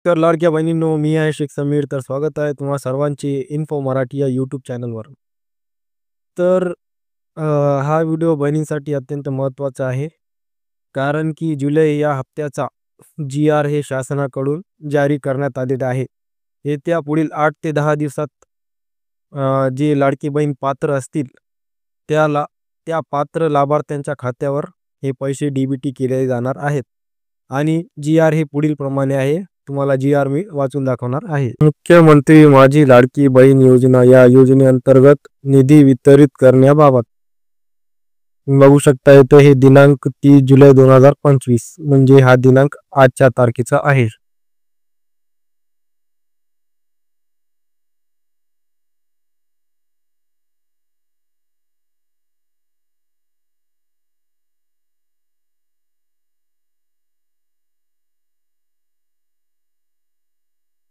नमस्कार लाडक्या बहिणींनो, मी आहे शेख समीर. तर स्वागत आहे तुम्हा सर्वांचे इन्फो मराठी या यूट्यूब चॅनलवर. तर हा व्हिडिओ बहिणींसाठी अत्यंत महत्त्वाचा आहे, कारण की जुलै या हप्त्याचा GR हे शासनाकडून जारी करण्यात आलेला आहे. येत्या पुढील 8 ते 10 दिवसात जे लाडकी बहीण पात्र असतील त्या पात्र लाभार्थ्यांच्या खात्यावर हे पैसे DBT केले जाणार आहेत. आणि GR हे पुढील प्रमाणे आहे. तुम्हाला GR मी वाचून दाखवणार आहे. मुख्यमंत्री माझी लाडकी बहीण योजना या योजनेअंतर्गत निधी वितरित करण्याबाबत बघू शकता येतं. हे दिनांक 30 जुलै 2025 म्हणजे हा दिनांक आजच्या तारखेचा आहे.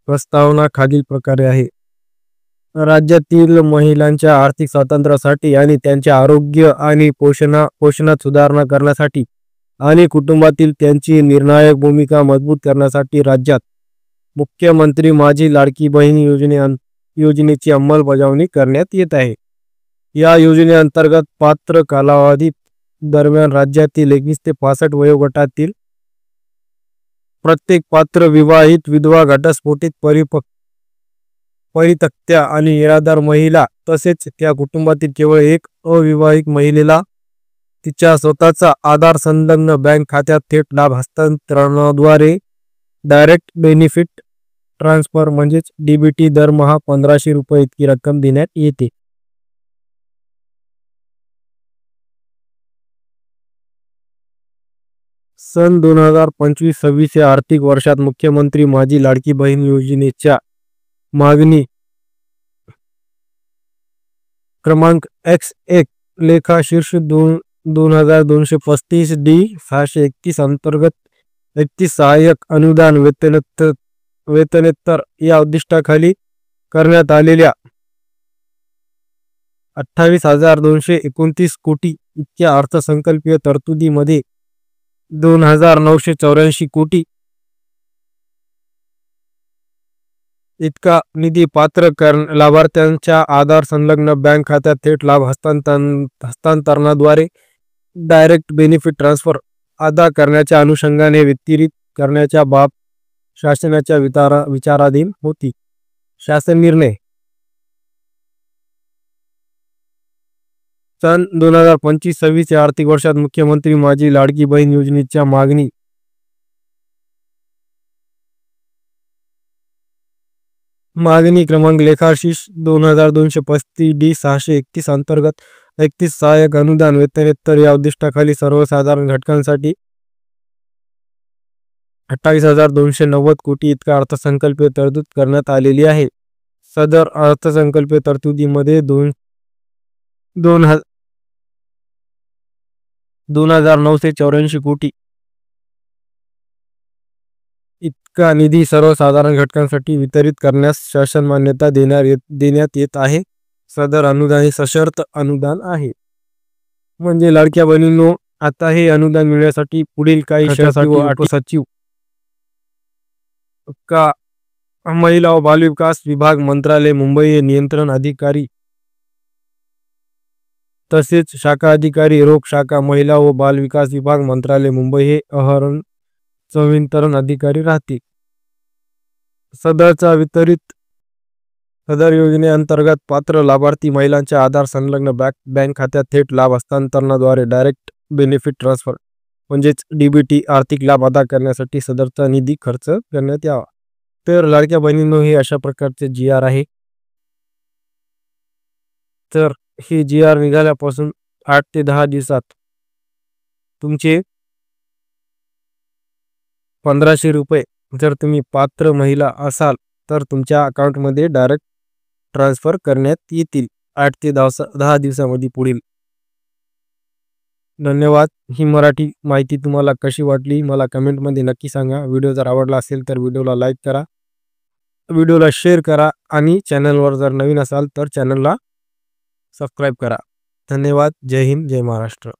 प्रस्तावना खालील प्रकारे आहे. राज्यातील महिलांच्या आर्थिक स्वातंत्र्यासाठी आणि त्यांच्या आरोग्य आणि पोषणात सुधारणा करण्यासाठी आणि कुटुंबातील त्यांची निर्णायक भूमिका मजबूत करण्यासाठी राज्यात मुख्यमंत्री माझी लाडकी बहीण योजनेची अंमलबजावणी करण्यात येत आहे. या योजनेअंतर्गत पात्र कालावधी दरम्यान राज्यातील 21 ते 65 वयोगटातील प्रत्येक पात्र विवाहित, विधवा, घटस्फोटित, परित्यक्त्या आणि निराधार महिला तसेच त्या कुटुंबातील केवळ एक अविवाहित महिलेला तिच्या स्वतःचा आधार संलग्न बँक खात्यात थेट लाभ हस्तांतरणाद्वारे डायरेक्ट बेनिफिट ट्रान्सफर म्हणजेच DBT दरमहा 1500 रुपये इतकी रक्कम देण्यात येते. सन 2025-26 या आर्थिक वर्षात मुख्यमंत्री माझी लाडकी बहीण योजनेच्या मागणी क्रमांक X1 लेखा शीर्ष 2235 D 631 अंतर्गत 31 सहाय्यक अनुदान वेतनेतर या उद्दिष्टाखाली करण्यात आलेल्या 28,229 कोटी इतक्या अर्थसंकल्पीय तरतुदीमध्ये 2,984 कोटी इतका निधी पात्र लाभार्थ्यांच्या आधार संलग्न बँक खात्यात थेट लाभ हस्तांतरणाद्वारे डायरेक्ट बेनिफिट ट्रान्सफर अदा करण्याच्या अनुषंगाने वितरित करण्याच्या बाब शासनाच्या विचाराधीन होती. शासन निर्णय सन 2025-26 या आर्थिक वर्षात मुख्यमंत्री माझी लाडकी बहीण योजनेच्या मागणी क्रमांक लेखाशीर्ष 2235 D 631 अंतर्गत 31 सहाय्यक अनुदान वेतनेतर या उद्दिष्टाखाली सर्वसाधारण घटकांसाठी 28,290 कोटी इतका अर्थसंकल्पीय तरतूद करण्यात आलेली आहे. सदर अर्थसंकल्पीय तरतुदीमध्ये 2,984 कोटी इतका निधी सर्वसाधारण घटकांसाठी वितरित करण्यास शासन मान्यता देण्यात येत आहे. सदर अनुदान हे सशर्त अनुदान आहे. म्हणजे लाडक्या बहिणींनो, आता हे अनुदान मिळण्यासाठी पुढील काही सचिव का महिला व बालविकास विभाग मंत्रालय मुंबई हे नियंत्रण अधिकारी तसेच शाखा अधिकारी रोग शाखा महिला व बाल विकास विभाग मंत्रालय मुंबई हे संवितरण अधिकारी राहतील. सदर योजनेअंतर्गत पात्र लाभार्थी महिलांच्या आधार संलग्न बँक खात्यात थेट लाभ हस्तांतरणाद्वारे डायरेक्ट बेनिफिट ट्रान्सफर म्हणजेच DBT आर्थिक लाभ अदा करण्यासाठी सदरचा निधी खर्च करण्यात यावा. तर लाडक्या बहिणींनो, हे अशा प्रकारचे GR आहे. तर हे GR निघाल्यापासून 8 ते 10 दिवसात तुमचे 1500 रुपये जर तुम्ही पात्र महिला असाल तर तुमच्या अकाउंटमध्ये डायरेक्ट ट्रान्सफर करण्यात येतील 8 ते 10 दिवसामध्ये पुढील. धन्यवाद. ही मराठी माहिती तुम्हाला कशी वाटली मला कमेंटमध्ये नक्की सांगा. व्हिडिओ जर आवडला असेल तर व्हिडिओला लाईक करा, व्हिडिओला शेअर करा आणि चॅनलवर जर नवीन असाल तर चॅनलला सबस्क्राईब करा. धन्यवाद. जय हिंद, जय महाराष्ट्र.